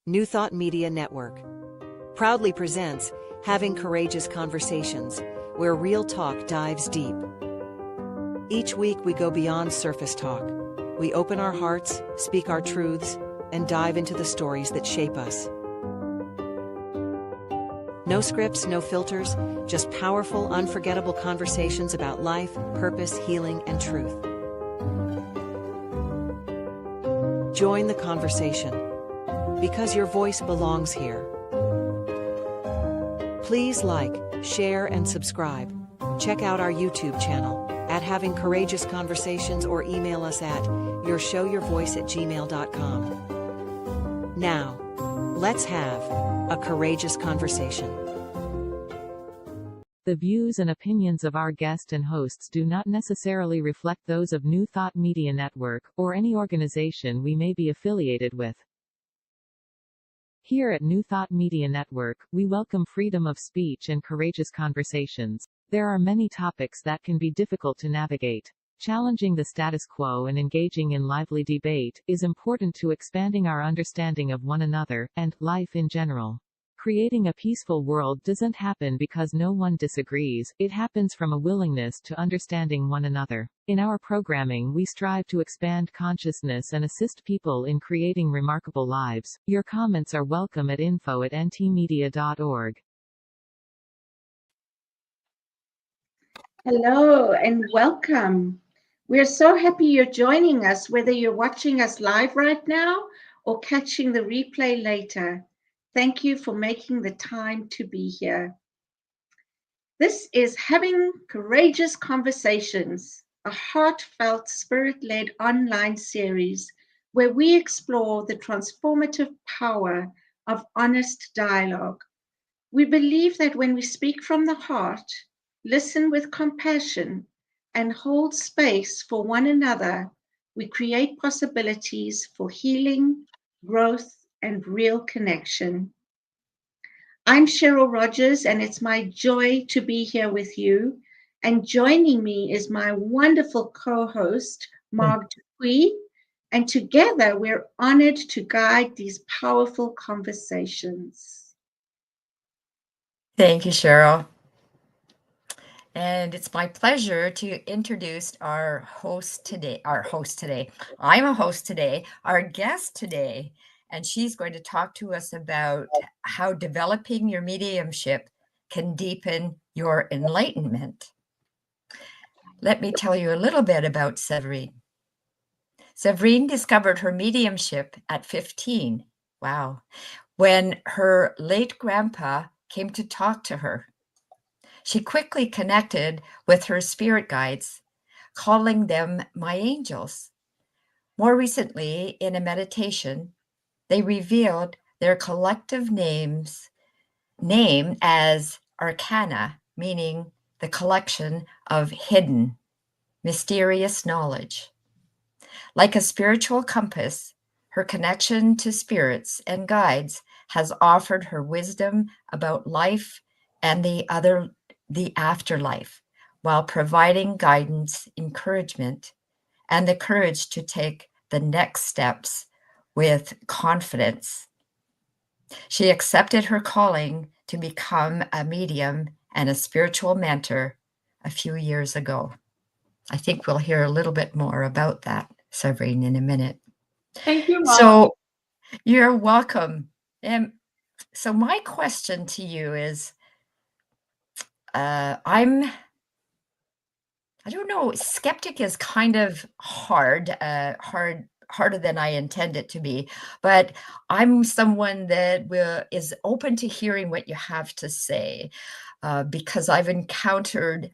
New Thought Media Network proudly presents Having Courageous Conversations, where real talk dives deep. Each week we go beyond surface talk. We open our hearts, speak our truths, and dive into the stories that shape us. No scripts, no filters, just powerful, unforgettable conversations about life, purpose, healing, and truth. Join the conversation, because your voice belongs here. Please like, share, and subscribe. Check out our YouTube channel at Having Courageous Conversations or email us at yourshowyourvoice@gmail.com. Now, let's have a courageous conversation. The views and opinions of our guest and hosts do not necessarily reflect those of New Thought Media Network, or any organization we may be affiliated with. Here at New Thought Media Network, we welcome freedom of speech and courageous conversations. There are many topics that can be difficult to navigate. Challenging the status quo and engaging in lively debate is important to expanding our understanding of one another, and life in general. Creating a peaceful world doesn't happen because no one disagrees, it happens from a willingness to understanding one another. In our programming we strive to expand consciousness and assist people in creating remarkable lives. Your comments are welcome at info@ntmedia.org. Hello and welcome. We're so happy you're joining us, whether you're watching us live right now or catching the replay later. Thank you for making the time to be here. This is Having Courageous Conversations, a heartfelt, spirit-led online series where we explore the transformative power of honest dialogue. We believe that when we speak from the heart, listen with compassion, and hold space for one another, we create possibilities for healing, growth, and real connection. I'm Cheryl Rogers, and it's my joy to be here with you. And joining me is my wonderful co-host, Mark Dupuy, and together we're honored to guide these powerful conversations. Thank you, Cheryl. And it's my pleasure to introduce our host today. I'm a host today, our guest today, and she's going to talk to us about how developing your mediumship can deepen your enlightenment. Let me tell you a little bit about Severine. Severine discovered her mediumship at 15. Wow. When her late grandpa came to talk to her. She quickly connected with her spirit guides, calling them my angels. More recently, in a meditation, they revealed their collective name as Arkana, meaning the collection of hidden, mysterious knowledge. Like a spiritual compass, her connection to spirits and guides has offered her wisdom about life and the afterlife, while providing guidance, encouragement, and the courage to take the next steps with confidence. She accepted her calling to become a medium and a spiritual mentor a few years ago. I think we'll hear a little bit more about that, Severine, in a minute. Thank you, Mom. So you're welcome. And so my question to you is, I don't know, skeptic is kind of harder than I intend it to be, but I'm someone that is open to hearing what you have to say, because I've encountered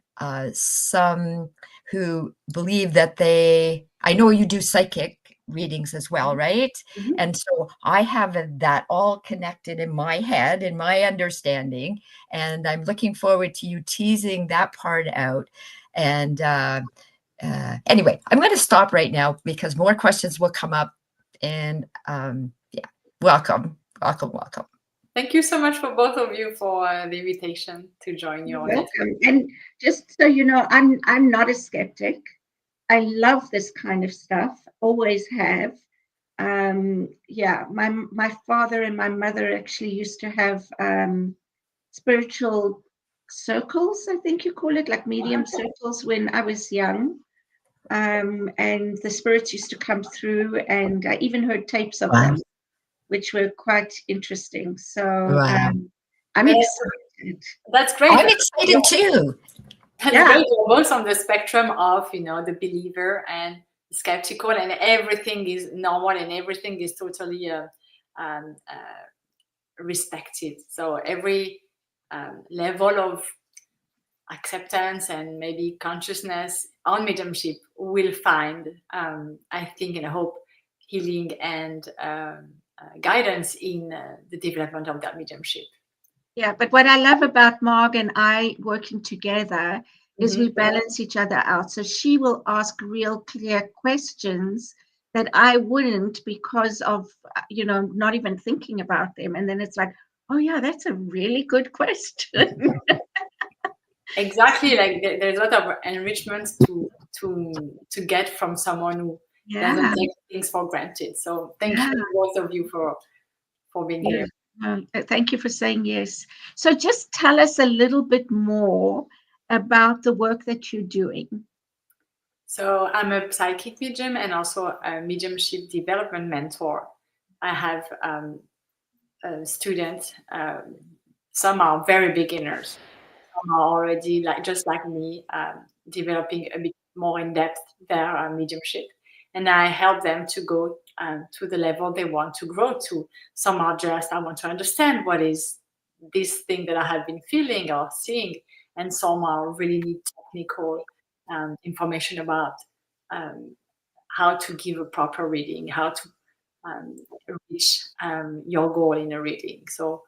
some who believe that I know you do psychic readings as well, right? Mm-hmm. And so I have that all connected in my head, in my understanding, and I'm looking forward to you teasing that part out. And anyway, I'm going to stop right now because more questions will come up. And welcome. Thank you so much for both of you for the invitation to join you. Welcome. And just so you know, I'm not a skeptic. I love this kind of stuff, always have. yeah, my father and my mother actually used to have spiritual circles, I think you call it, like medium circles when I was young. And the spirits used to come through, and I even heard tapes of them, which were quite interesting. So I'm excited. That's great. I'm excited too. That's great. You're both on the spectrum of, the believer and skeptical, and everything is normal and everything is totally respected. So every level of acceptance and maybe consciousness on mediumship will find, I think and I hope, healing and guidance in the development of that mediumship. Yeah, but what I love about Marg and I working together is we balance each other out. So she will ask real clear questions that I wouldn't, because of, not even thinking about them. And then it's like, oh yeah, that's a really good question. Exactly. Like there's a lot of enrichment to get from someone who doesn't take things for granted. So thank you both of you for being here. Thank you for saying yes. So just tell us a little bit more about the work that you're doing. So I'm a psychic medium and also a mediumship development mentor. I have students. Some are very beginners. Some are already just like me, developing a bit more in depth their mediumship. And I help them to go to the level they want to grow to. Some are just, I want to understand what is this thing that I have been feeling or seeing. And some are really need technical information about how to give a proper reading, how to reach your goal in a reading. So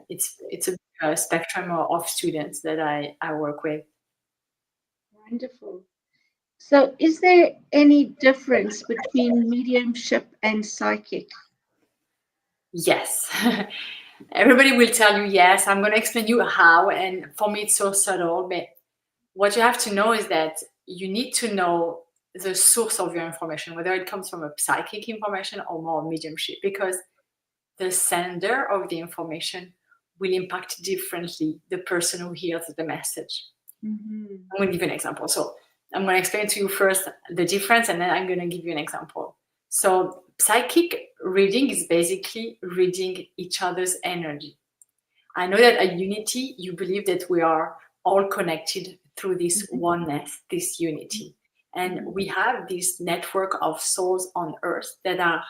it's a spectrum of students that I work with. Wonderful. So is there any difference between mediumship and psychic? Yes. Everybody will tell you yes. I'm going to explain you how. And for me, it's so subtle. But what you have to know is that you need to know the source of your information, whether it comes from a psychic information or more mediumship, because the sender of the information will impact differently the person who hears the message. I'm going to give you an example. So I'm going to explain to you first the difference, and then I'm going to give you an example. So psychic reading is basically reading each other's energy. I know that at Unity, you believe that we are all connected through this oneness, this unity. And we have this network of souls on Earth that are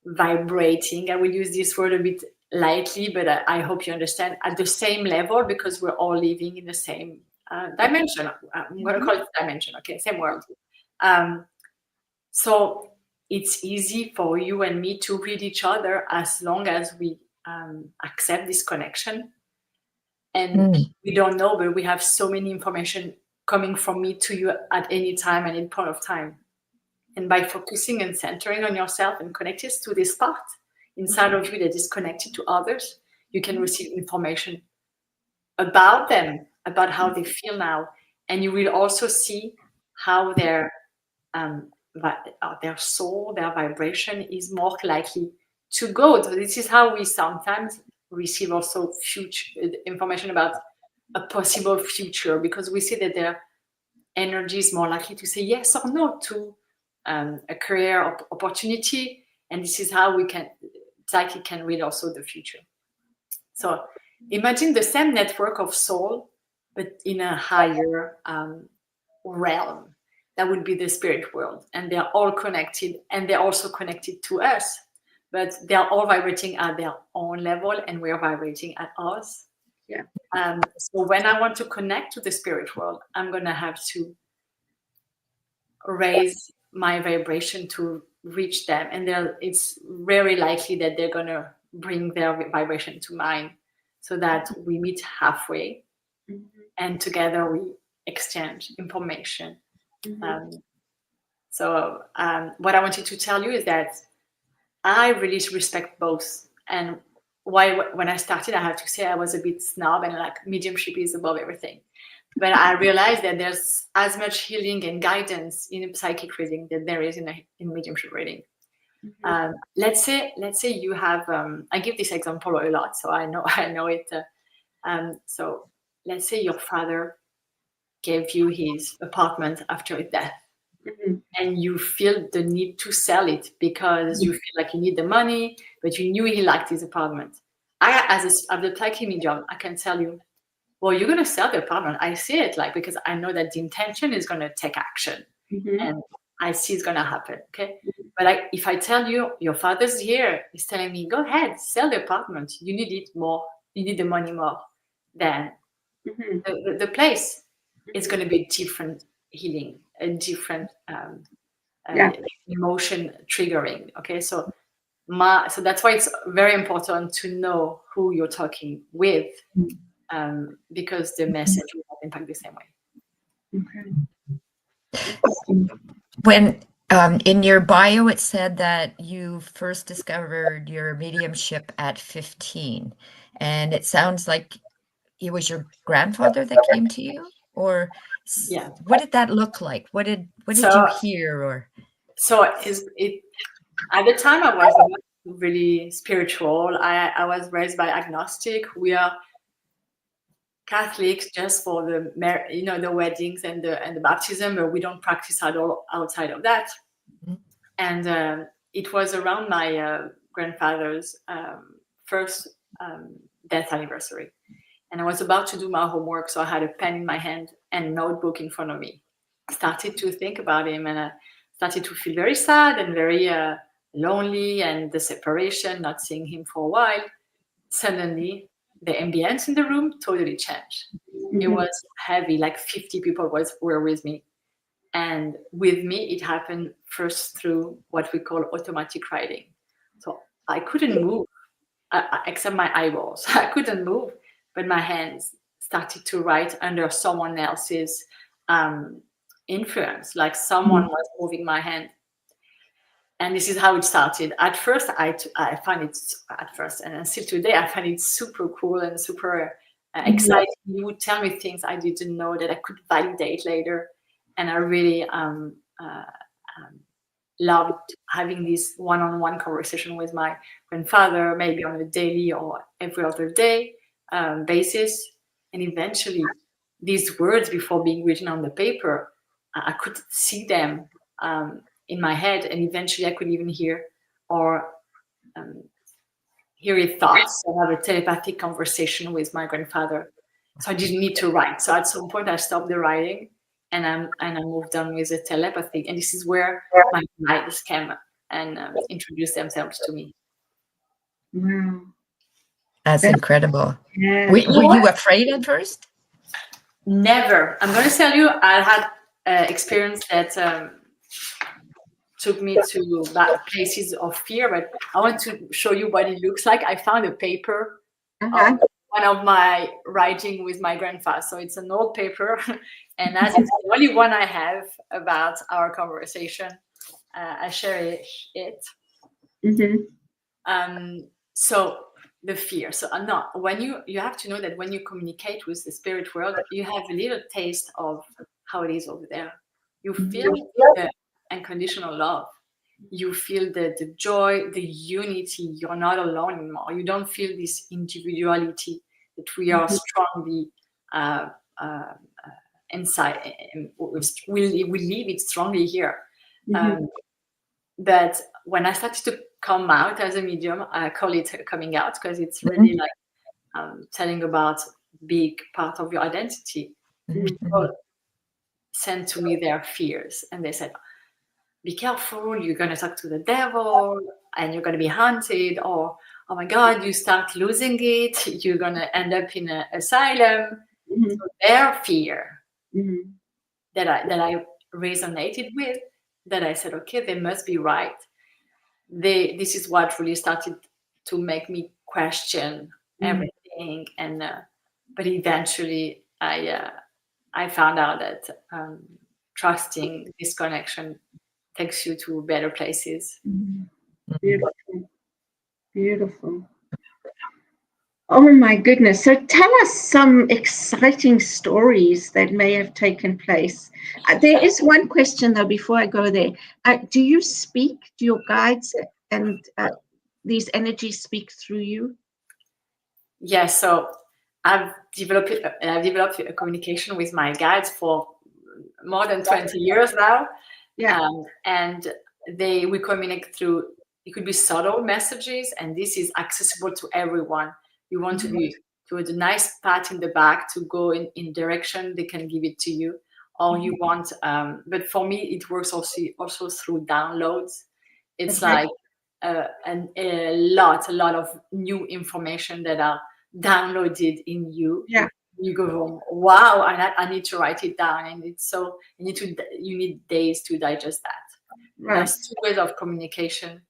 vibrating. I will use this word a bit lightly, but I hope you understand, at the same level, because we're all living in the same dimension. I'm going to call it dimension, okay? Same world. So it's easy for you and me to read each other as long as we accept this connection. And we don't know, but we have so many information coming from me to you at any time and any point of time. And by focusing and centering on yourself and connecting to this part inside of you that is connected to others, you can receive information about them, about how they feel now. And you will also see how their soul, their vibration is more likely to go. So this is how we sometimes receive also future information about a possible future, because we see that their energy is more likely to say yes or no to a career opportunity. And this is how psychic can read also the future. So imagine the same network of soul, but in a higher realm. That would be the spirit world. And they're all connected, and they're also connected to us. But they're all vibrating at their own level, and we're vibrating at us. Yeah. So when I want to connect to the spirit world, I'm going to have to raise my vibration to reach them. And it's very likely that they're going to bring their vibration to mine, so that we meet halfway and together we exchange information. So what I wanted to tell you is that I really respect both. And when I started, I have to say I was a bit snob and like mediumship is above everything. But I realized that there's as much healing and guidance in a psychic reading that there is in mediumship reading. Let's say you have. I give this example a lot, so I know it. So let's say your father gave you his apartment after his death, and you feel the need to sell it because you feel like you need the money, but you knew he liked his apartment. As the psychic medium, I can tell you, well, you're going to sell the apartment. I see it because I know that the intention is going to take action, and I see it's going to happen. Okay. But if I tell you your father's here, he's telling me, go ahead, sell the apartment. You need it more. You need the money more. Then the place is going to be different healing, a different emotion triggering. Okay. So that's why it's very important to know who you're talking with. Because the message will not impact the same way. When in your bio, it said that you first discovered your mediumship at 15, and it sounds like it was your grandfather that came to you, or what did that look like? What did you hear? Or it at the time I was not really spiritual. I was raised by agnostic. We are Catholics just for the weddings and the baptism, but we don't practice at all outside of that. And it was around my grandfather's first death anniversary, and I was about to do my homework, so I had a pen in my hand and notebook in front of me. I started to think about him, and I started to feel very sad and very lonely, and the separation, not seeing him for a while. Suddenly, the ambience in the room totally changed. It was heavy, like 50 people were with me. And with me, it happened first through what we call automatic writing. So I couldn't move, except my eyeballs. I couldn't move, but my hands started to write under someone else's influence, like someone was moving my hand. And this is how it started. At first, I find it, and still today, I find it super cool and super exciting. You would tell me things I didn't know that I could validate later. And I really loved having this one-on-one conversation with my grandfather, maybe on a daily or every other day basis. And eventually, these words, before being written on the paper, I could see them in my head, and eventually I could even hear his thoughts. So I have a telepathic conversation with my grandfather. So I didn't need to write. So at some point I stopped the writing, and I moved on with the telepathy. And this is where my guides came and introduced themselves to me. Wow. That's incredible. Yeah. Were you afraid at first? Never. I'm going to tell you, I had experience that took me to places of fear, but I want to show you what it looks like. I found a paper of one of my writing with my grandfather. So it's an old paper, and as it's the only one I have about our conversation, I share it. So the fear. So when you have to know that when you communicate with the spirit world, you have a little taste of how it is over there. You feel the unconditional love. You feel the joy, the unity. You're not alone anymore. You don't feel this individuality that we are strongly inside. We live it strongly here. But when I started to come out as a medium, I call it coming out, because it's really like telling about big part of your identity. People sent to me their fears, and they said, be careful, you're going to talk to the devil and you're going to be haunted, or oh my God, you start losing it, you're going to end up in an asylum. So their fear that I resonated with, that I said, okay, they must be right. This is what really started to make me question everything. And but eventually I found out that trusting this connection takes you to better places. Beautiful. Beautiful. Oh my goodness. So tell us some exciting stories that may have taken place. There is one question though, before I go there. Do you speak? Do your guides and these energies speak through you? Yeah, so I've developed a communication with my guides for more than 20 years now. Yeah. And we communicate through, it could be subtle messages, and this is accessible to everyone. You want to be to a nice pat in the back to go in direction, they can give it to you. Or you want, but for me, it works also through downloads. It's like a lot of new information that are downloaded in you. Yeah. You go, wow, I need to write it down, and it's so you need days to digest that. Right. There's two ways of communication.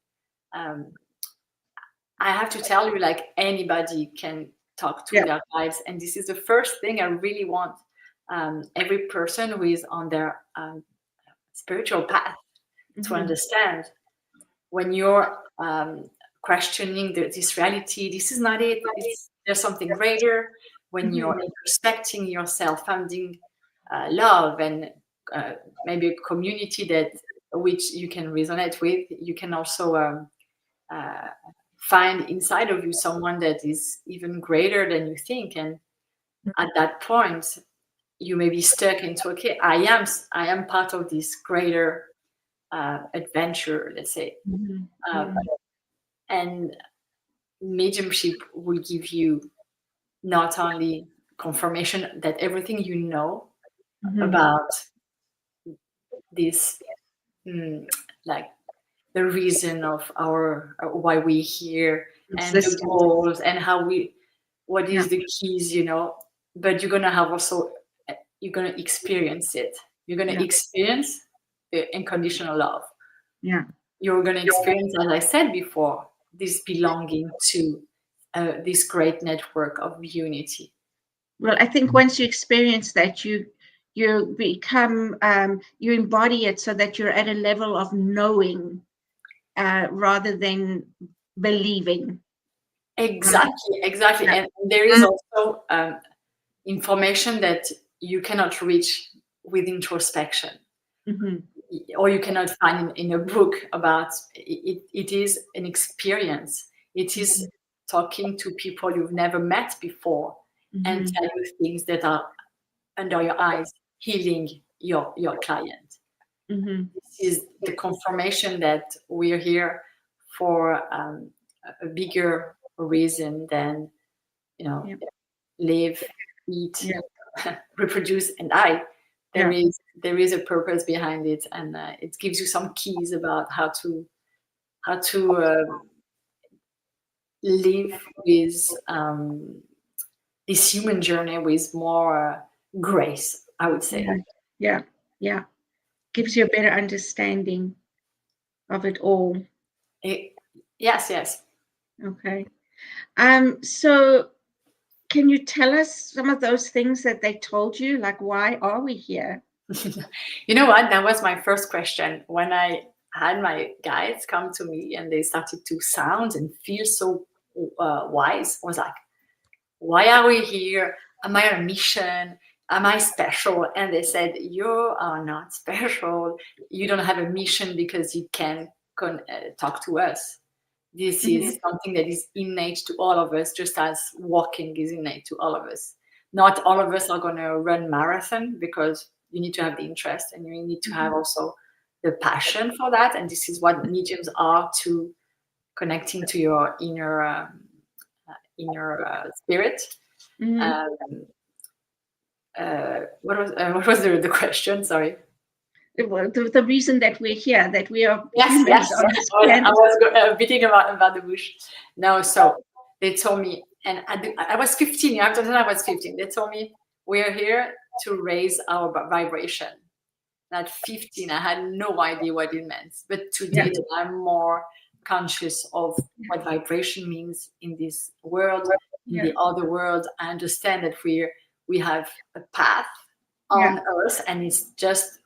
I have to tell you, like, anybody can talk to their guides, and this is the first thing I really want every person who is on their spiritual path to understand. When you're questioning this reality, this is not it. There's something greater. When you're introspecting yourself, finding love and maybe a community that which you can resonate with, you can also find inside of you someone that is even greater than you think. And at that point, you may be stuck into, okay, I am part of this greater adventure, let's say. And mediumship will give you not only confirmation that everything you know about this, like the reason of our why we're here and the goals and what is the keys, but you're gonna have also, you're gonna experience it. You're gonna experience the unconditional love. Yeah. You're gonna experience, as I said before, this belonging to this great network of unity. Well, I think once you experience that, you become, you embody it so that you're at a level of knowing rather than believing. Exactly. And there is also information that you cannot reach with introspection. Or you cannot find in a book about it. It is an experience. It is talking to people you've never met before and tell you things that are under your eyes, healing your client. This is the confirmation that we're here for a bigger reason than, live, eat, reproduce, and die. There is a purpose behind it, and it gives you some keys about how to live with this human journey with more grace, I would say. Yeah. Gives you a better understanding of it all. Yes. Okay. So can you tell us some of those things that they told you? Like, why are we here? You know what? That was my first question. When I had my guides come to me and they started to sound and feel so wise, I was like, why are we here? Am I on a mission? Am I special? And they said, you are not special. You don't have a mission because you can talk to us. This is something that is innate to all of us, just as walking is innate to all of us. Not all of us are going to run marathon because you need to have the interest and you need to have also the passion for that. And this is what mediums are, to connecting to your inner spirit. What was the question? Sorry. The reason that we're here, that we are yes. I was beating about the bush. No, so they told me, and I was 15. You have to understand, I was 15. They told me we're here to raise our vibration. At 15, I had no idea what it meant, but today I'm more conscious of what vibration means in this world, in the other world. I understand that we have a path on Earth, and it's just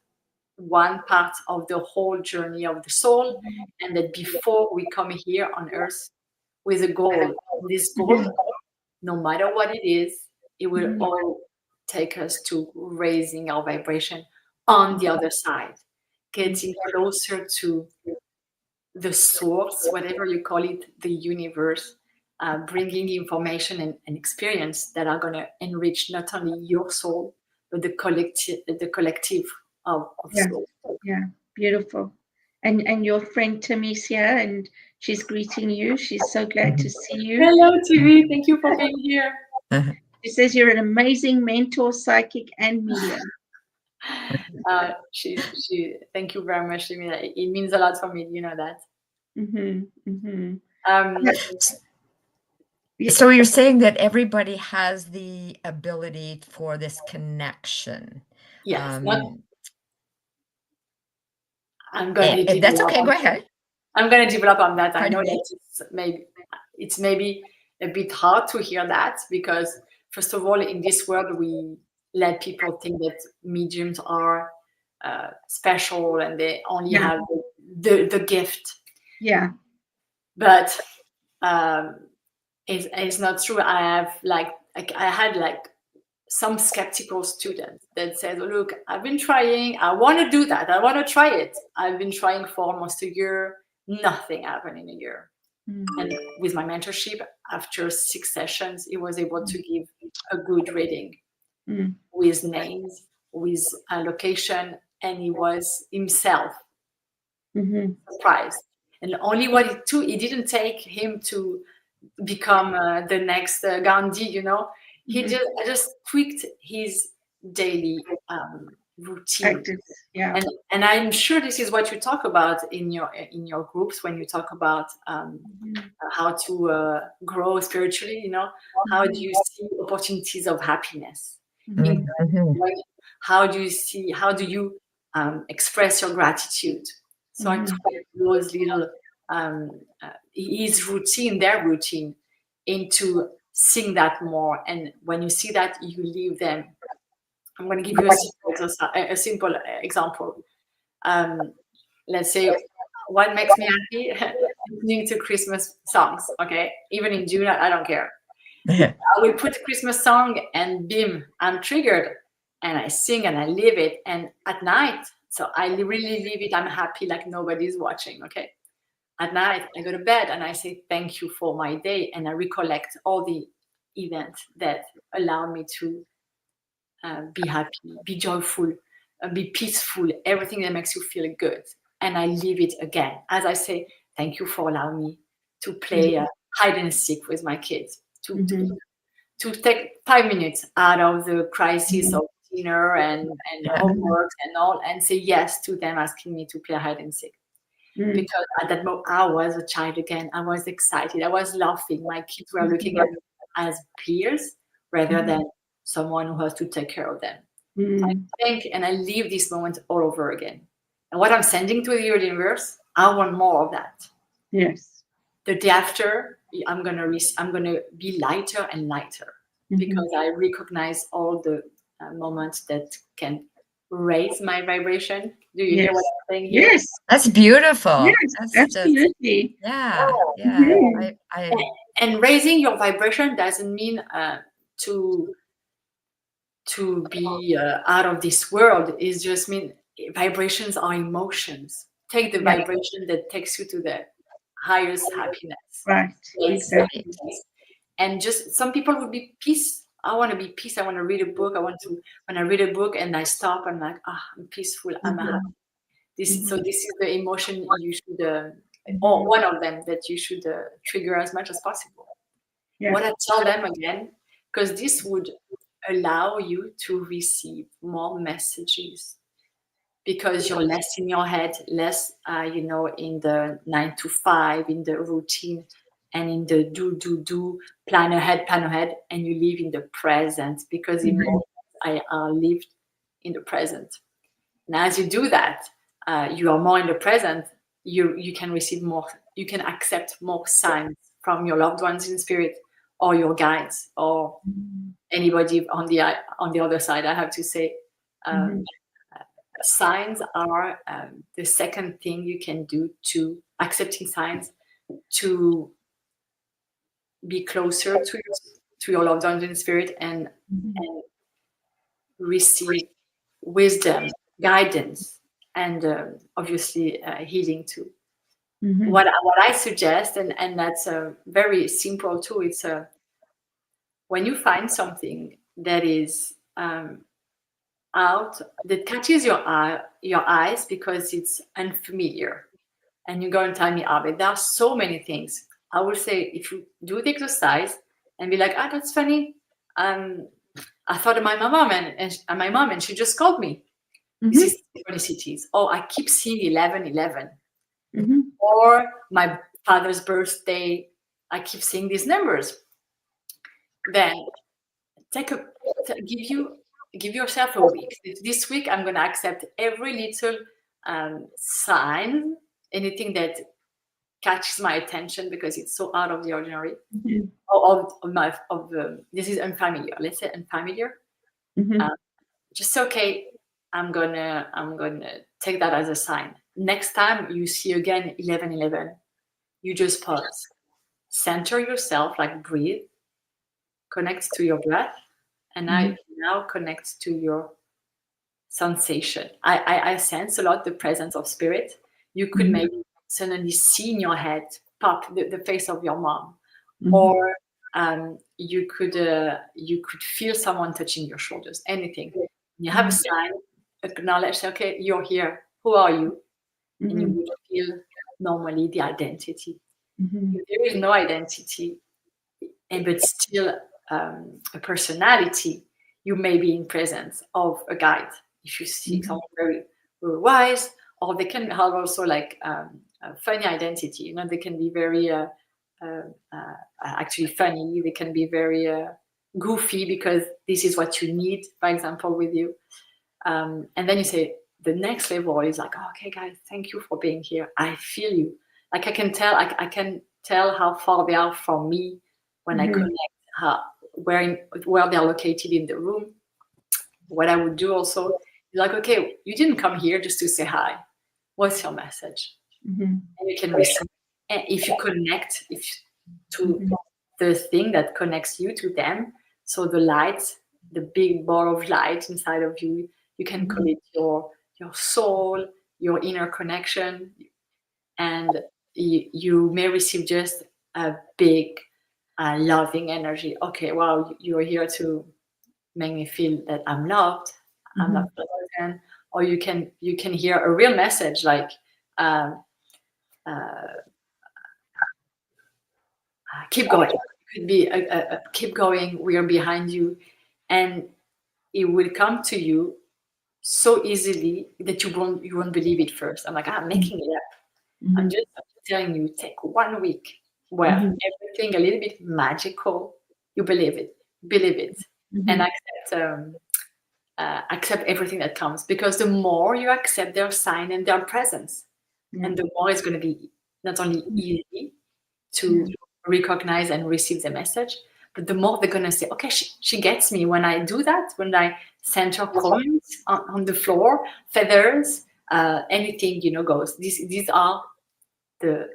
one part of the whole journey of the soul, and that before we come here on Earth with a goal, this goal no matter what it is, it will Mhm. all take us to raising our vibration on the other side, getting closer to the source, whatever you call it, the universe, bringing information and experience that are going to enrich not only your soul, but the collective of Yeah. soul. Yeah, beautiful. And your friend Tammy's here, and she's greeting you. She's so glad to see you. Hello, TV. Thank you for being here. She says you're an amazing mentor, psychic, and medium. Thank you very much. It means a lot for me. You know that. Mm-hmm, mm-hmm. So you're saying that everybody has the ability for this connection. Yes. I'm going to. That's okay. Go ahead. I'm going to develop on that. Pardon I know me? that it's maybe a bit hard to hear that, because first of all, in this world, we let people think that mediums are special and they only have the gift. Yeah. But it's not true. I had some skeptical students that said, oh, look, I've been trying, I want to do that, I want to try it. I've been trying for almost a year, nothing happened in a year. And with my mentorship, after 6 sessions, he was able to give a good reading with names, with a location, and he was himself surprised. And only what it didn't take him to become the next Gandhi, you know. He just tweaked his daily routine. Yeah. And I'm sure this is what you talk about in your groups when you talk about how to grow spiritually. You know, how do you see opportunities of happiness? How do you express your gratitude? So I took those little their routine, into seeing that more. And when you see that, you leave them. I'm going to give you a simple example. Let's say, what makes me happy? Listening to Christmas songs. Okay, even in June, I don't care. I will put a Christmas song, and bim, I'm triggered, and I sing and I live it. And at night, so I really live it. I'm happy, like nobody's watching. Okay. At night, I go to bed and I say thank you for my day, and I recollect all the events that allow me to be happy, be joyful, be peaceful, everything that makes you feel good. And I live it again. As I say, thank you for allowing me to play hide and seek with my kids, to take 5 minutes out of the crisis of dinner and homework and all, and say yes to them asking me to play hide and seek. Because at that moment, I was a child again. I was excited. I was laughing. My kids were looking at me as peers rather than someone who has to take care of them. I think, and I live this moment all over again. And what I'm sending to the universe, I want more of that. Yes. The day after, I'm gonna be lighter and lighter, because I recognize all the moments that can raise my vibration. Do you hear what I'm saying here? Yes. That's beautiful. Yes, absolutely. And raising your vibration doesn't mean to be out of this world. It just mean vibrations are emotions. Take the vibration that takes you to the highest happiness. Right. Exactly. And just some people would be peace. I want to be peace. I want to read a book. When I read a book and I stop, I'm like, I'm peaceful. I'm happy. This is the emotion you should, or one of them that you should trigger as much as possible. Yeah. What I tell them again, because this would allow you to receive more messages, because you're less in your head, less, in the 9 to 5, in the routine, and in the do, plan ahead, and you live in the present, because I lived in the present. And as you do that, you are more in the present. You can receive more. You can accept more signs from your loved ones in spirit, or your guides, or anybody on the other side. I have to say, signs are the second thing you can do to accepting signs, to be closer to to your loved ones in spirit and receive wisdom, guidance, and obviously healing too. What I suggest, and that's very simple too, it's when you find something that is out, that catches your eyes because it's unfamiliar, and you go and tell me, but there are so many things. I would say, if you do the exercise and be like, that's funny. I thought of my mom and she just called me. This is synchronicities. I keep seeing 11:11. Or my father's birthday, I keep seeing these numbers. Then give yourself a week. This week I'm going to accept every little sign, anything that catches my attention because it's so out of the ordinary. This is unfamiliar. Let's say unfamiliar. Just okay. I'm gonna take that as a sign. Next time you see again 11:11, you just pause, center yourself, like breathe, connect to your breath, and now connect to your sensation. I sense a lot the presence of spirit. You could maybe suddenly see in your head pop the face of your mom, or you could feel someone touching your shoulders. Anything. You have a sign. Acknowledge, okay, you're here. Who are you? And you will feel normally the identity. If there is no identity, but still a personality, you may be in presence of a guide. If you see someone very, very wise, or they can have also like a funny identity. They can be very actually funny. They can be very goofy because this is what you need, for example, with you. And then you say, the next level is like, okay, guys, thank you for being here. I feel you. Like I can tell how far they are from me when I connect, where they're located in the room. What I would do also is like, okay, you didn't come here just to say hi. What's your message? And you can receive. And if you connect to the thing that connects you to them, so the light, the big ball of light inside of you, you can call it your soul, your inner connection, and you may receive just a big loving energy. Okay, wow, you're here to make me feel that I'm loved. I'm not forgotten. Or you can hear a real message like keep going. It could be keep going. We are behind you, and it will come to you so easily that you won't believe it first. I'm like, I'm making it up. I'm just telling you, take 1 week where everything a little bit magical, you believe it, and accept everything that comes. Because the more you accept their sign and their presence, and the more it's going to be not only easy to recognize and receive the message, but the more they're going to say, okay, she gets me when I do that, when I center coins on the floor, feathers, anything, goes. These are the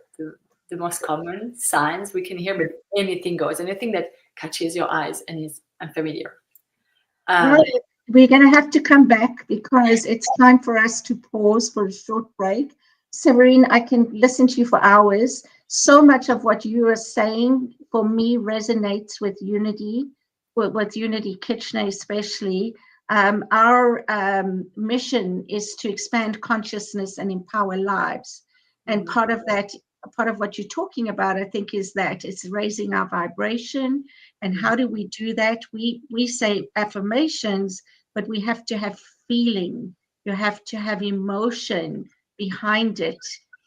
most common signs we can hear, but anything goes. Anything that catches your eyes and is unfamiliar. We're going to have to come back because it's time for us to pause for a short break. Severine, I can listen to you for hours. So much of what you are saying, for me, resonates with Unity, with Unity Kitchener especially. Our mission is to expand consciousness and empower lives. And part of what you're talking about, I think, is that it's raising our vibration. And how do we do that? We say affirmations, but we have to have feeling. You have to have emotion behind it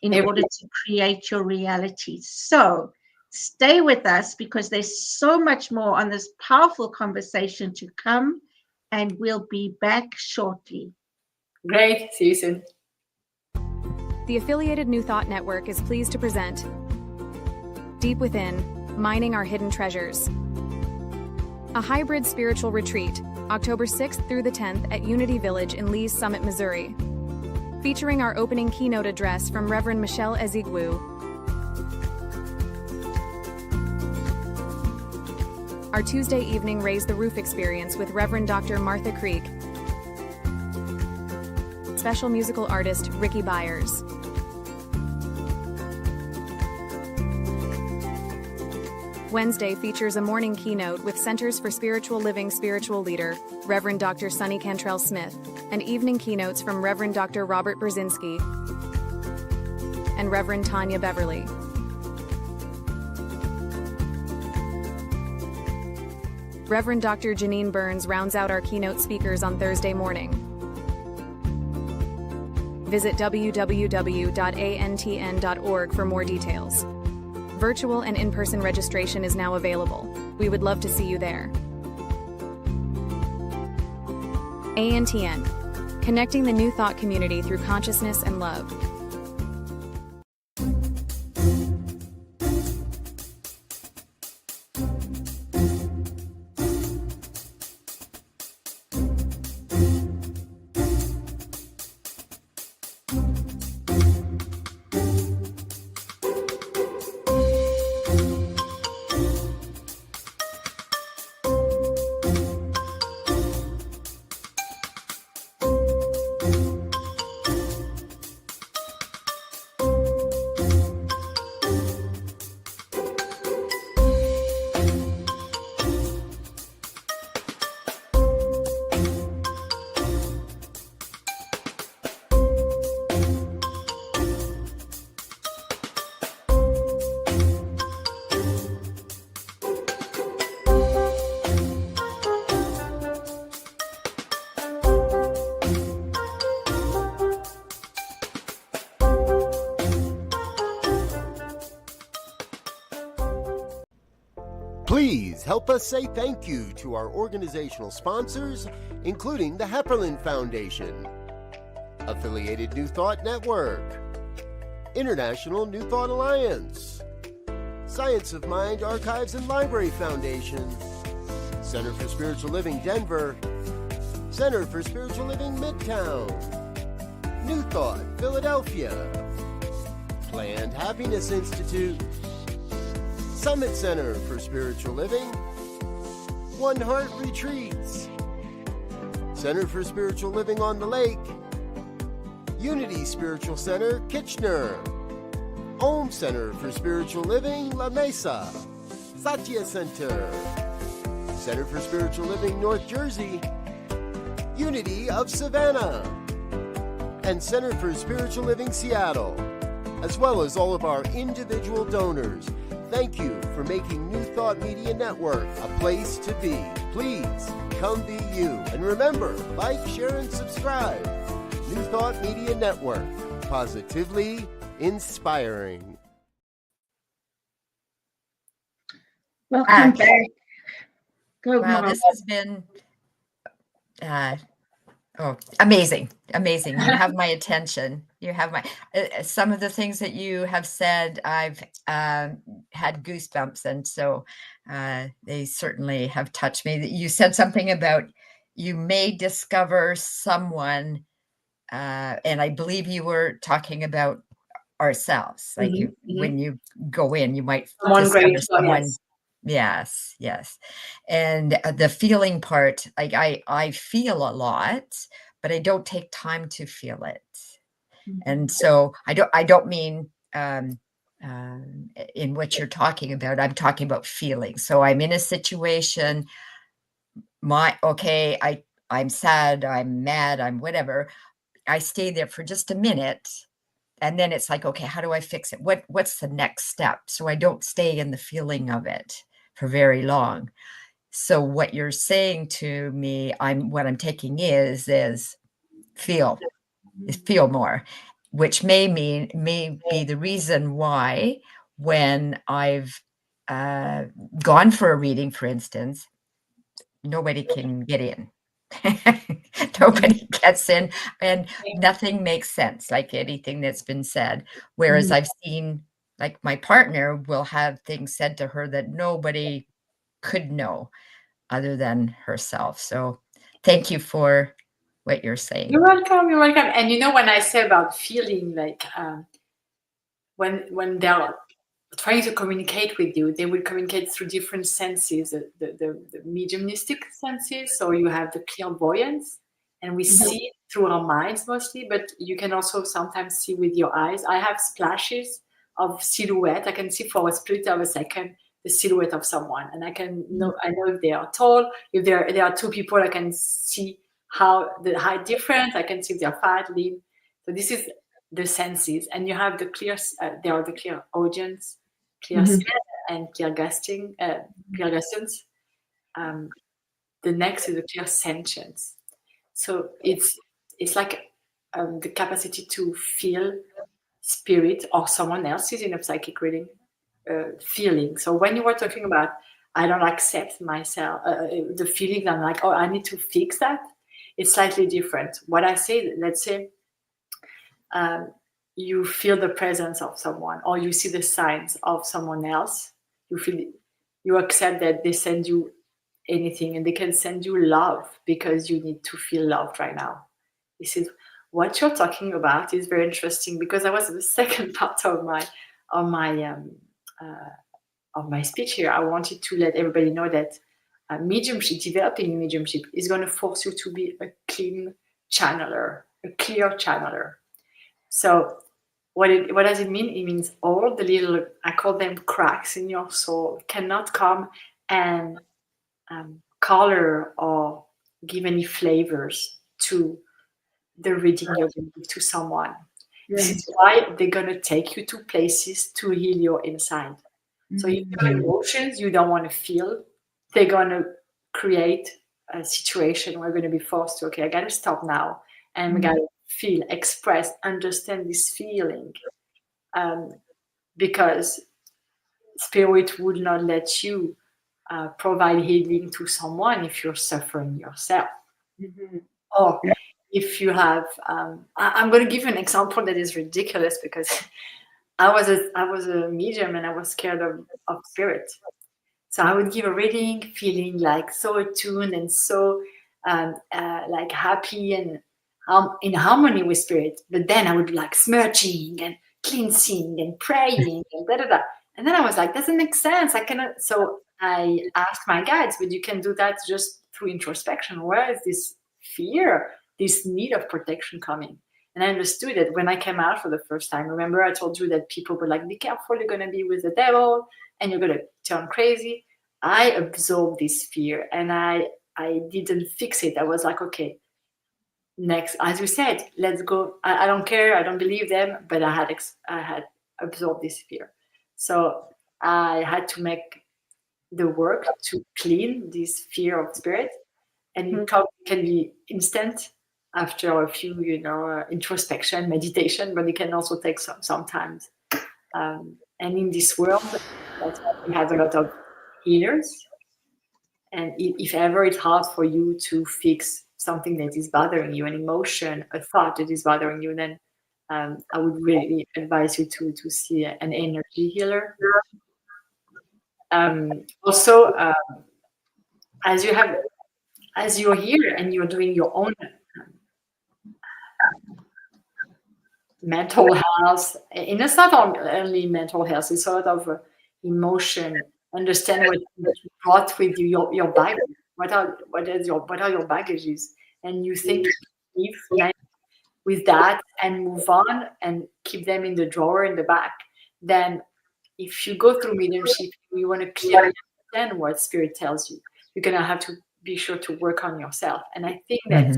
in order to create your reality. So stay with us because there's so much more on this powerful conversation to come, and we'll be back shortly. Great. See you soon. The affiliated New Thought Network is pleased to present Deep Within, Mining Our Hidden Treasures, a hybrid spiritual retreat, October 6th through the 10th at Unity Village in Lee's Summit, Missouri, featuring our opening keynote address from Reverend Michelle Ezigwu. Our Tuesday evening Raise the Roof experience with Reverend Dr. Martha Creek. Special musical artist Ricky Byers. Wednesday features a morning keynote with Centers for Spiritual Living spiritual leader, Reverend Dr. Sunny Cantrell Smith, and evening keynotes from Reverend Dr. Robert Brzezinski and Reverend Tanya Beverly. Reverend Dr. Janine Burns rounds out our keynote speakers on Thursday morning. Visit www.antn.org for more details. Virtual and in-person registration is now available. We would love to see you there. ANTN, connecting the New Thought community through consciousness and love. Please help us say thank you to our organizational sponsors, including the Hepperlin Foundation, Affiliated New Thought Network, International New Thought Alliance, Science of Mind Archives and Library Foundation, Center for Spiritual Living Denver, Center for Spiritual Living Midtown, New Thought Philadelphia, Planned Happiness Institute, Summit Center for Spiritual Living, One Heart Retreats, Center for Spiritual Living on the Lake, Unity Spiritual Center, Kitchener, Om Center for Spiritual Living, La Mesa, Satya Center, Center for Spiritual Living, North Jersey, Unity of Savannah, and Center for Spiritual Living, Seattle, as well as all of our individual donors. Thank you for making New Thought Media Network a place to be. Please come be you. And remember, like, share, and subscribe. New Thought Media Network, positively inspiring. Welcome back. Go, Wow, Mom. this has been amazing. You have my attention. You have my some of the things that you have said. I've had goosebumps, and so they certainly have touched me. You said something about you may discover someone, and I believe you were talking about ourselves. Like when you go in, you might discover someone. Yes. And the feeling part, like I feel a lot, but I don't take time to feel it. And so I don't mean in what you're talking about. I'm talking about feeling. So I'm in a situation, I'm sad, I'm mad, I'm whatever. I stay there for just a minute. And then it's like, okay, how do I fix it? What's the next step? So I don't stay in the feeling of it for very long. So what you're saying to me, what I'm taking is feel more, which may be the reason why when I've gone for a reading, for instance, nobody can get in. Nobody gets in, and nothing makes sense, like anything that's been said. Whereas I've seen, like, my partner will have things said to her that nobody could know other than herself. So thank you for what you're saying. You're welcome. And when I say about feeling, like when they're trying to communicate with you. They will communicate through different senses, the mediumistic senses. So you have the clairvoyance, and we see through our minds mostly, but you can also sometimes see with your eyes. I have splashes of silhouette. I can see for a split of a second the silhouette of someone, and I know if they are tall. If there are two people, I can see how the height difference. I can see if they're fat, lean. So this is the senses, and you have the clear. There are the clear audience, clear smell, and clear gusting. Clear gustance. The next is the clear sentience. So it's like the capacity to feel spirit or someone else's in a psychic reading feeling. So when you were talking about, I don't accept myself, the feeling, I'm like, oh, I need to fix that. It's slightly different. What I say, let's say, you feel the presence of someone, or you see the signs of someone else. You accept that they send you anything, and they can send you love because you need to feel loved right now. This is what you're talking about. Is very interesting, because that was the second part of my speech here. I wanted to let everybody know that mediumship, developing mediumship, is going to force you to be a clean channeler, a clear channeler. So what does it mean? It means all the little, I call them cracks in your soul, cannot come and color or give any flavors to the reading you're going to give to someone. This is why they're going to take you to places to heal your inside. So if you have emotions you don't want to feel, they're going to create a situation where you're going to be forced to, okay, I got to stop now, and I got to feel, express, understand this feeling, because spirit would not let you provide healing to someone if you're suffering yourself. Or if you have, I'm going to give you an example that is ridiculous, because I was a medium and I was scared of spirit. So I would give a reading feeling like so attuned and so like happy and in harmony with spirit. But then I would be like smirching and cleansing and praying and da da da. And then I was like, doesn't make sense. I cannot. So I asked my guides, but you can do that just through introspection. Where is this fear, this need of protection coming? And I understood it when I came out for the first time. Remember, I told you that people were like, be careful, you're going to be with the devil and you're going to turn crazy. I absorbed this fear and I didn't fix it. I was like, okay, next, as you said, let's go. I don't care. I don't believe them, but I had absorbed this fear. So I had to make the work to clean this fear of spirit. And it can be instant after a few, introspection, meditation, but it can also take some time. And in this world, that's why we have a lot of healers. And if ever it's hard for you to fix something that is bothering you, an emotion, a thought that is bothering you, then I would really advise you to see an energy healer. Also, as you're here and you're doing your own mental health, and it's not only mental health, it's a lot of emotion. Understand what you brought with you, your baggage. What are your baggages? And you think live with that and move on and keep them in the drawer in the back. Then, if you go through mediumship, you want to clearly understand what spirit tells you. You're gonna have to be sure to work on yourself. And I think that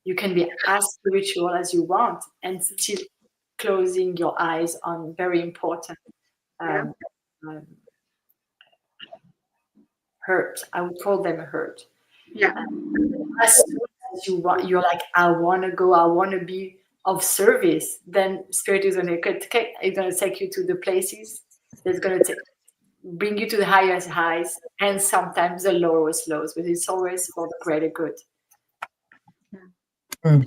you can be as spiritual as you want and still closing your eyes on very important hurt. I would call them hurt. Yeah. As soon as you're like, I want to go, I want to be of service, then spirit is going to take you to the places that's going to bring you to the highest highs and sometimes the lowest lows, but it's always for the greater good. Yeah,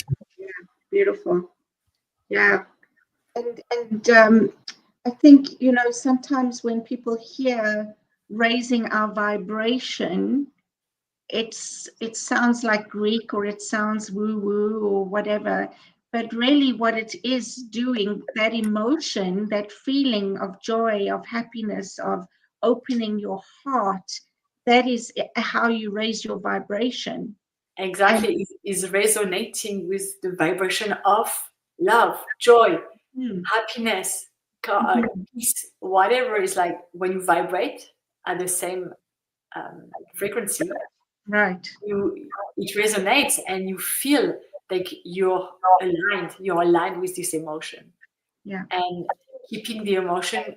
beautiful. Yeah. And I think, sometimes when people hear raising our vibration, it sounds like Greek or it sounds woo-woo or whatever, But really what it is doing, that emotion, that feeling of joy, of happiness, of opening your heart, that is how you raise your vibration. Exactly, is resonating with the vibration of love, joy, happiness, peace, whatever is like when you vibrate at the same frequency, Right. it resonates and you feel like you're aligned with this emotion. Yeah. And keeping the emotion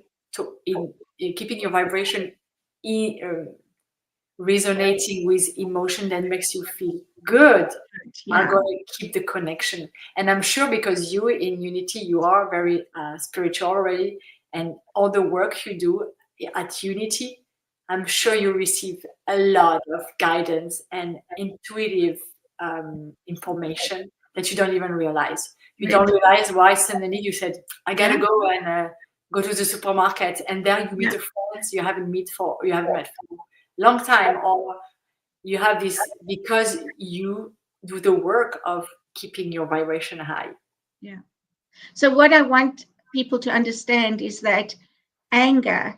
keeping your vibration resonating with emotion that makes you feel good are going to keep the connection. And I'm sure because you in Unity, you are very spiritual already, and all the work you do at Unity, I'm sure you receive a lot of guidance and intuitive information that you don't even realize. You don't realize why suddenly you said, I gotta go and go to the supermarket, and there you meet a friend you haven't met for long time, or you have this because you do the work of keeping your vibration high. Yeah. So what I want people to understand is that anger,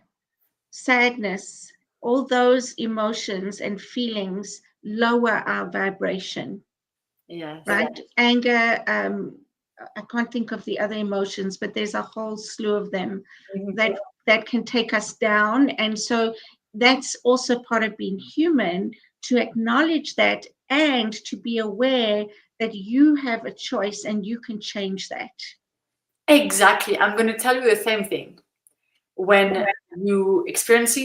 sadness, all those emotions and feelings lower our vibration. Yes. Right? Anger, I can't think of the other emotions, but there's a whole slew of them that can take us down. And so that's also part of being human, to acknowledge that and to be aware that you have a choice and you can change that. Exactly. I'm going to tell you the same thing. When you experience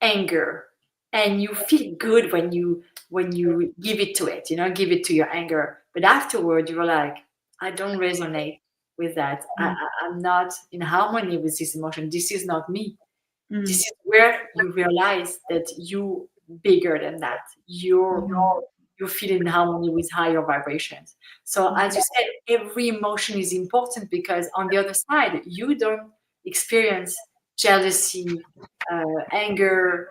anger and you feel good when you give it to it, give it to your anger, but afterward you're like, I don't resonate with that. I'm not in harmony with this emotion. This is not me. This is where you realize that you bigger than that. You feel in harmony with higher vibrations. So as you said, every emotion is important, because on the other side, you don't experience jealousy, anger,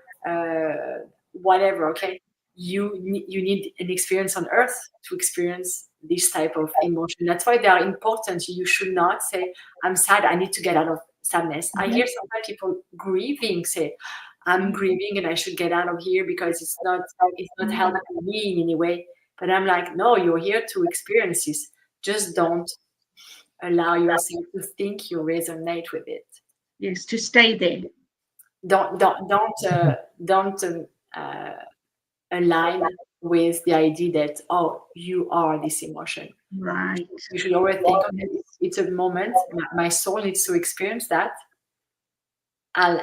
whatever. Okay, you need an experience on Earth to experience this type of emotion. That's why they are important. You should not say, "I'm sad. I need to get out of sadness." I hear sometimes people grieving say, I'm grieving and I should get out of here because it's not helping me in any way. But I'm like, no, you're here to experience this. Just don't allow yourself to think you resonate with it. Yes, to stay there. Don't align with the idea that, oh, you are this emotion. Right. You should always think, okay, it's a moment. My soul needs to experience that. I'll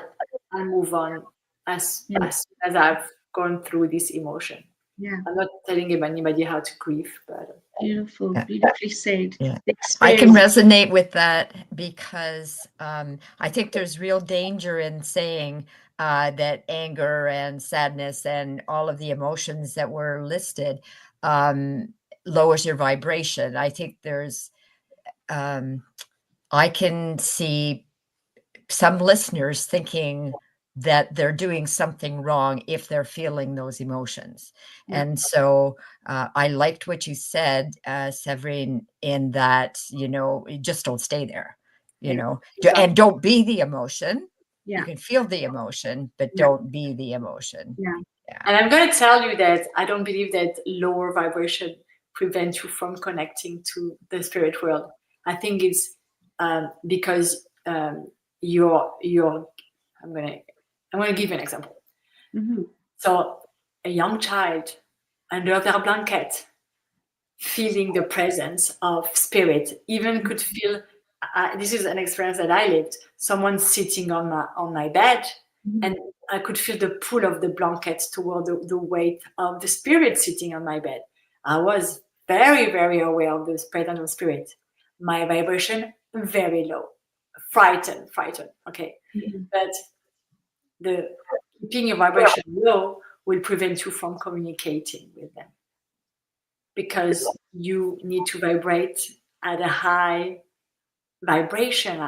move on as soon as I've gone through this emotion. Yeah. I'm not telling anybody how to grieve, but beautiful, beautifully said. Yeah. I can resonate with that, because I think there's real danger in saying that anger and sadness and all of the emotions that were listed lowers your vibration. I think there's, I can see some listeners thinking that they're doing something wrong if they're feeling those emotions. And so I liked what you said, Séverine, in that, you just don't stay there, and don't be the emotion. You can feel the emotion, but don't be the emotion. And I'm going to tell you that I don't believe that lower vibration prevents you from connecting to the spirit world. I think it's because you're I'm gonna give you an example. So a young child under their blanket, feeling the presence of spirit, even could feel. This is an experience that I lived. Someone sitting on my bed, and I could feel the pull of the blanket toward the weight of the spirit sitting on my bed. I was very, very aware of the presence of spirit. My vibration very low, frightened. Okay, but the keeping your vibration low will prevent you from communicating with them, because you need to vibrate at a high vibration,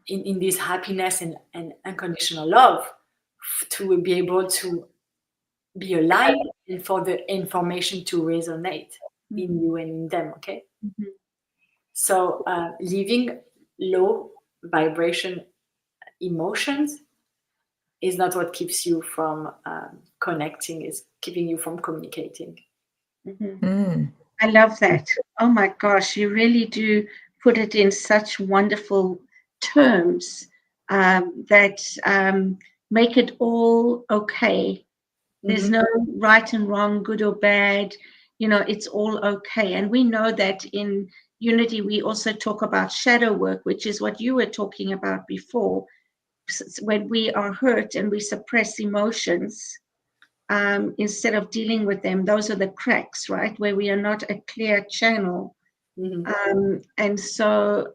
in this happiness and unconditional love, to be able to be aligned and for the information to resonate in you and in them. Okay. So living low vibration emotions is not what keeps you from connecting, is keeping you from communicating. I love that. Oh my gosh, you really do put it in such wonderful terms that make it all okay. There's no right and wrong, good or bad. It's all okay. And we know that in Unity, we also talk about shadow work, which is what you were talking about before. When we are hurt and we suppress emotions, instead of dealing with them, those are the cracks, right? Where we are not a clear channel. And so,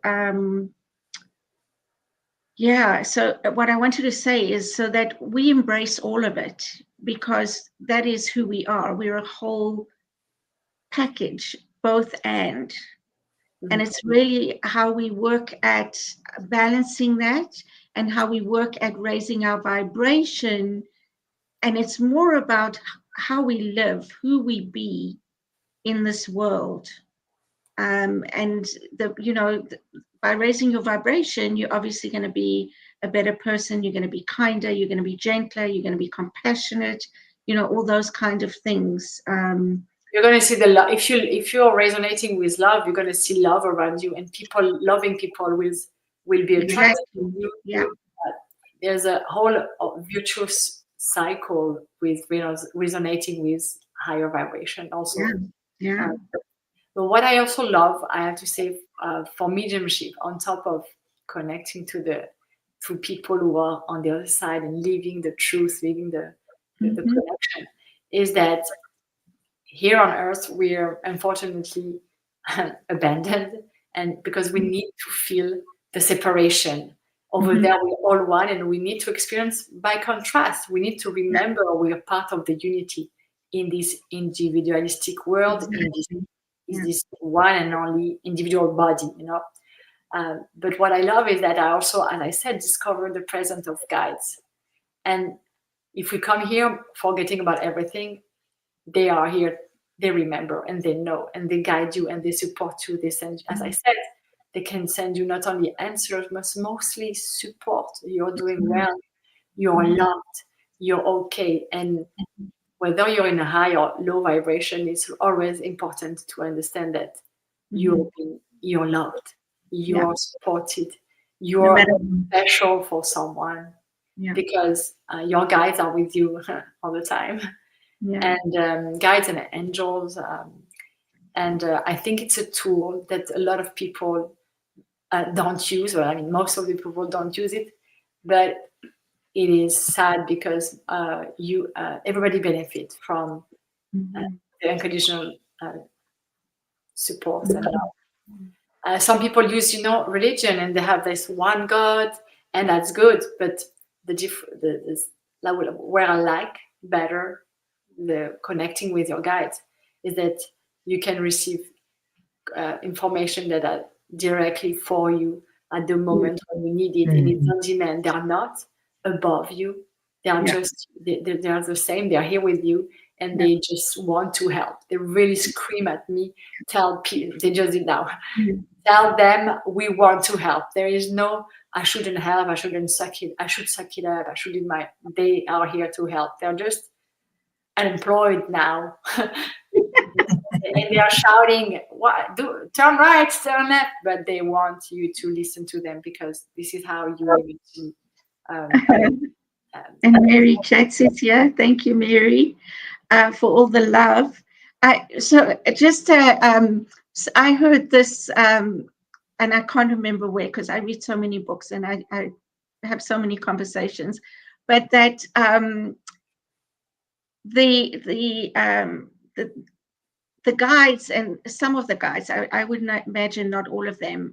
so what I wanted to say is so that we embrace all of it, because that is who we are. We're a whole package, both and. And it's really how we work at balancing that and how we work at raising our vibration. And it's more about how we live, who we be in this world. And by raising your vibration, you're obviously going to be a better person. You're going to be kinder. You're going to be gentler. You're going to be compassionate. All those kind of things. You're going to see the love. If you're resonating with love, you're going to see love around you, and loving people will be attracted to you. Yeah. There's a whole virtuous cycle with resonating with higher vibration also. Yeah. But what I also love, I have to say, for mediumship, on top of connecting to people who are on the other side and living the truth, living the connection, is that here on Earth we're unfortunately abandoned, and because we need to feel the separation. Over there we're all one, and we need to experience by contrast. We need to remember we are part of the unity in this individualistic world, in this one and only individual body, but what I love is that I also, as I said, discover the presence of guides. And if we come here forgetting about everything, they are here, they remember, and they know, and they guide you, and they support you. They send, as I said, they can send you not only answers, but mostly support. You're doing well, you're loved, you're okay. And whether you're in a high or low vibration, it's always important to understand that you're loved, you're supported, you're special for someone, because your guides are with you all the time. And guides and angels. And I think it's a tool that a lot of people don't use. Well, I mean, most of the people don't use it, but it is sad because everybody benefits from the unconditional support and love. Some people use, religion, and they have this one God, and that's good. But where I like better the connecting with your guides is that you can receive information that are directly for you at the moment when you need it, and it's on demand. They are not above you. They are just they are the same. They are here with you, and they just want to help. They really scream at me. Tell people, they just did now. Tell them we want to help. There is no I shouldn't help. I shouldn't suck it. I should suck it up. I should do my. They are here to help. They're just unemployed now. And they are shouting, turn right, turn left, but they want you to listen to them, because this is how you will to. And Mary chats is here. Thank you, Mary, for all the love. I heard this, and I can't remember where, because I read so many books and I have so many conversations, but that the guides, and some of the guides, I would not imagine not all of them,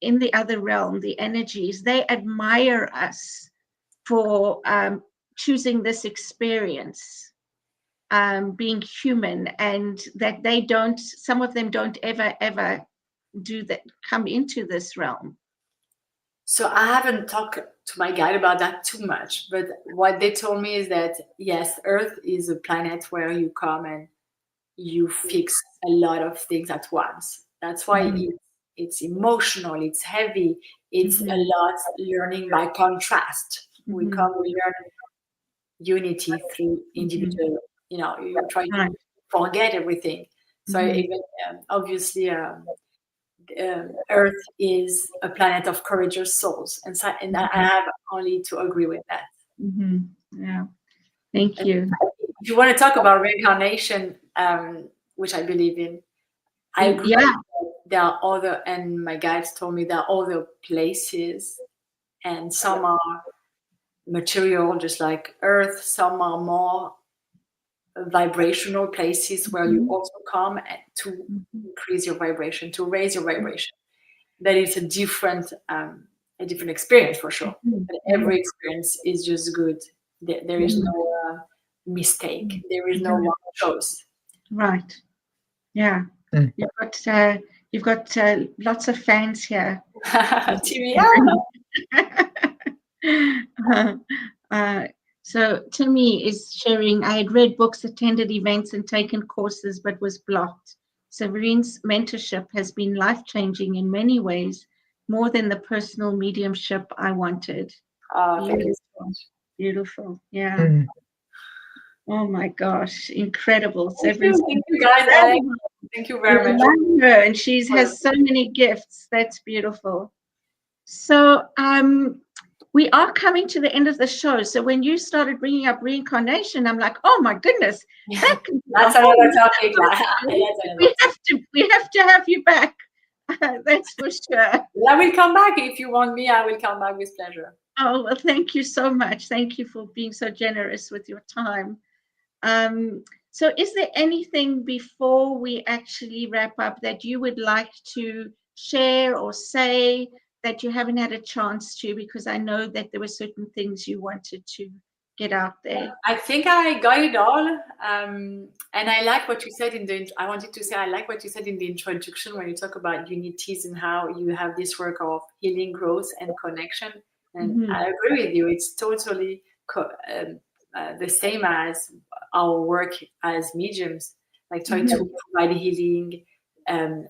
in the other realm, the energies, they admire us for choosing this experience, being human, and that some of them don't ever do that, come into this realm. So I haven't talked to my guide about that too much, but what they told me is that, yes, Earth is a planet where you come and you fix a lot of things at once. That's why it's emotional, it's heavy, it's a lot learning by contrast. We learn unity through individual, you try to forget everything. So even obviously Earth is a planet of courageous souls, and I have only to agree with that. Yeah, thank you. If you want to talk about reincarnation, which I believe in, I agree. Yeah. There are other, and my guides told me there are other places, and some are material, just like Earth. Some are more vibrational places where you also come to increase your vibration, to raise your vibration. That is a different experience for sure. But every experience is just good. There is no mistake. There is no wrong choice. Right. Yeah. You've got lots of fans here. TV. So Timmy is sharing, I had read books, attended events, and taken courses, but was blocked. Severine's mentorship has been life-changing in many ways, more than the personal mediumship I wanted. Thank you so much. Beautiful. Yeah. Oh my gosh, incredible. Thank you guys. Thank you very much. Love her, and she has so many gifts. That's beautiful. So we are coming to the end of the show. So when you started bringing up reincarnation, I'm like, oh my goodness, that's another topic. We have to have you back. That's for sure. I will come back if you want me. I will come back with pleasure. Oh, well, thank you so much. Thank you for being so generous with your time. So is there anything before we actually wrap up that you would like to share or say that you haven't had a chance to? Because I know that there were certain things you wanted to get out there. I think I got it all. And I like what you said I wanted to say, I like what you said in the introduction when you talk about unities and how you have this work of healing, growth, and connection. And I agree with you. It's totally the same as our work as mediums, like trying to provide healing and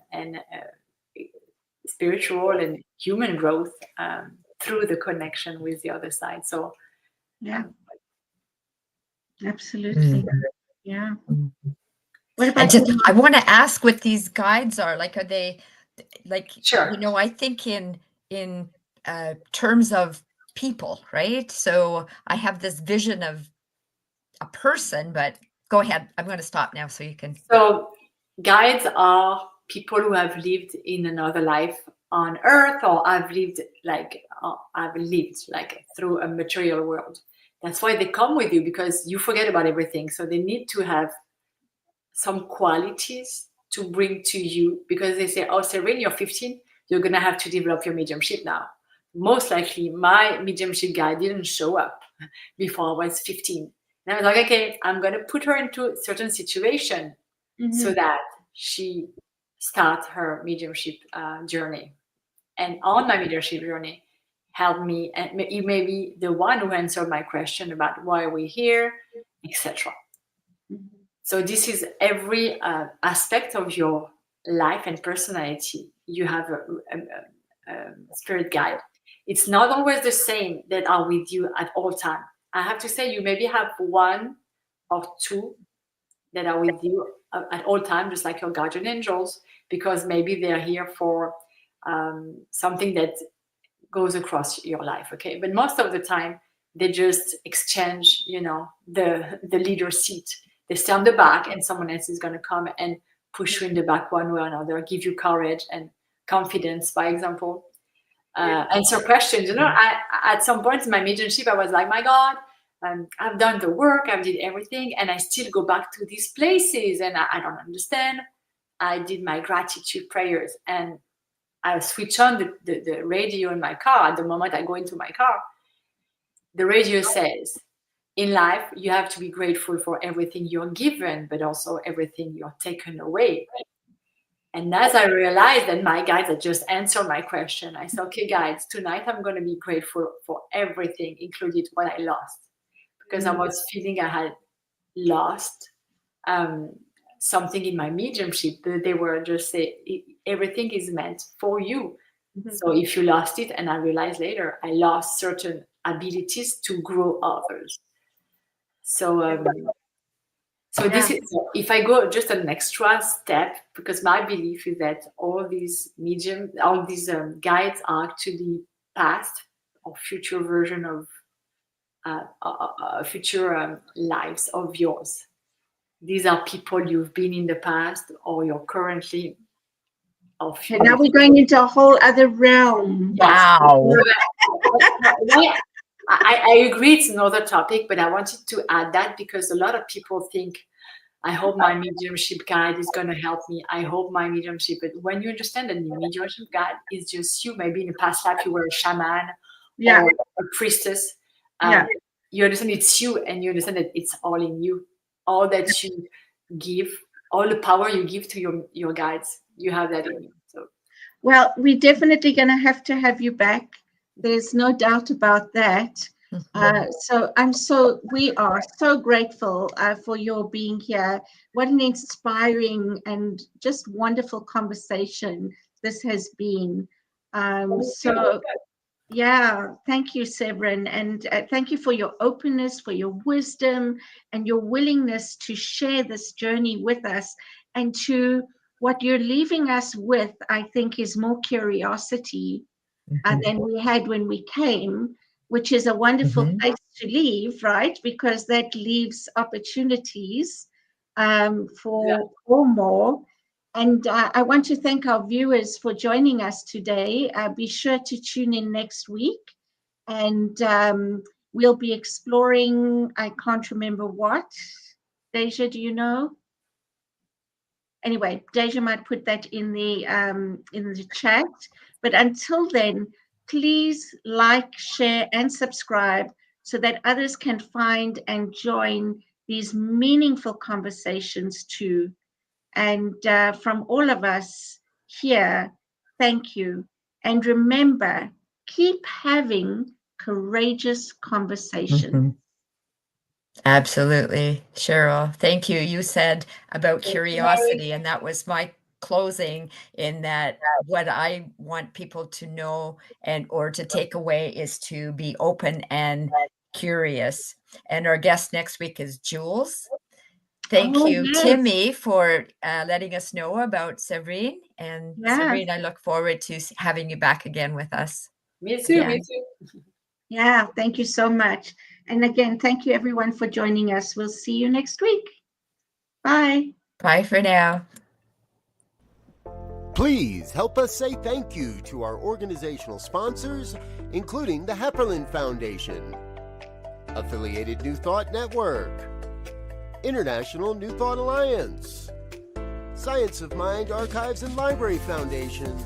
spiritual and human growth through the connection with the other side. So yeah, absolutely. Yeah. What about I want to ask what these guides are like. Are they like, sure. I think in terms of people, right? So I have this vision of a person, but go ahead. I'm going to stop now so you can. So guides are people who have lived in another life on Earth, or I've lived through a material world. That's why they come with you, because you forget about everything. So they need to have some qualities to bring to you, because they say, oh, Severine, you're 15, you're going to have to develop your mediumship now. Most likely my mediumship guide didn't show up before I was 15. And I was like, okay, I'm going to put her into a certain situation so that she starts her mediumship journey. And on my mediumship journey, help me, and you may be the one who answered my question about why we're here, etc. So this is every aspect of your life and personality. You have a spirit guide. It's not always the same that are with you at all times. I have to say, you maybe have one or two that are with you at all times, just like your guardian angels, because maybe they're here for something that goes across your life. Okay, but most of the time they just exchange, the leader seat. They stay on the back, and someone else is going to come and push you in the back one way or another, give you courage and confidence, by example. Answer questions. At some point in my mediumship, I was like, my God, I've done the work, I've did everything, and I still go back to these places, and I don't understand. I did my gratitude prayers, and I switch on the radio in my car. At the moment I go into my car, the radio says, in life, you have to be grateful for everything you're given, but also everything you're taken away. And as I realized that my guides had just answered my question, I said, okay, guides, tonight I'm going to be grateful for everything, including what I lost. Because I was feeling I had lost something in my mediumship, but they were just say everything is meant for you. So if you lost it, and I realized later I lost certain abilities to grow others. So this is, if I go just an extra step, because my belief is that all these guides are actually past or future version of future lives of yours. These are people you've been in the past, or you're currently. And now we're going into a whole other realm. Wow. I agree it's another topic, but I wanted to add that because a lot of people think, I hope my mediumship guide is going to help me. I hope my mediumship. But when you understand that the mediumship guide is just you, maybe in a past life you were a shaman or a priestess. You understand it's you, and you understand that it's all in you. All that you give, all the power you give to your guides, you have that in you. So, well, we're definitely going to have you back. There's no doubt about that. We are so grateful for your being here. What an inspiring and just wonderful conversation this has been. Thank you, Severine, and thank you for your openness, for your wisdom, and your willingness to share this journey with us. And to what you're leaving us with, I think, is more curiosity than we had when we came, which is a wonderful place to leave, right? Because that leaves opportunities for more. And I want to thank our viewers for joining us today. Be sure to tune in next week, and we'll be exploring, I can't remember what. Deja, do you know? Anyway, Deja might put that in the chat. But until then, please like, share, and subscribe so that others can find and join these meaningful conversations too. And from all of us here, thank you. And remember, keep having courageous conversations. Absolutely, Cheryl. Thank you. You said about curiosity, and that was my closing, in that what I want people to know or to take away is to be open and curious. And our guest next week is Jules. Thank you, Timmy, for letting us know about Severine. And Severine, I look forward to having you back again with us. Me too, me too. Yeah, thank you so much. And again, thank you everyone for joining us. We'll see you next week. Bye. Bye for now. Please help us say thank you to our organizational sponsors, including the Hepperlin Foundation, Affiliated New Thought Network, International New Thought Alliance, Science of Mind Archives and Library Foundation,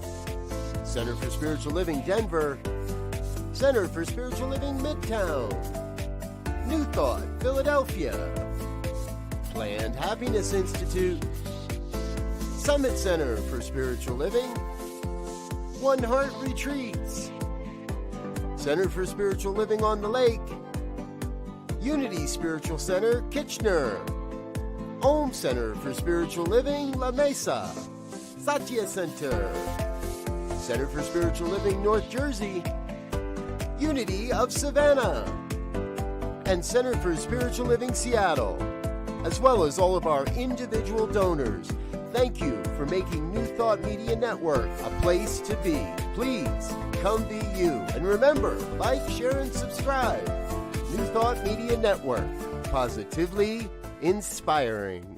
Center for Spiritual Living Denver, Center for Spiritual Living Midtown, New Thought Philadelphia, Planned Happiness Institute, Summit Center for Spiritual Living, One Heart Retreats, Center for Spiritual Living on the Lake, Unity Spiritual Center, Kitchener, Home Center for Spiritual Living, La Mesa, Satya Center, Center for Spiritual Living, North Jersey, Unity of Savannah, and Center for Spiritual Living, Seattle, as well as all of our individual donors. Thank you for making New Thought Media Network a place to be. Please come be you. And remember, like, share, and subscribe. New Thought Media Network, positively inspiring.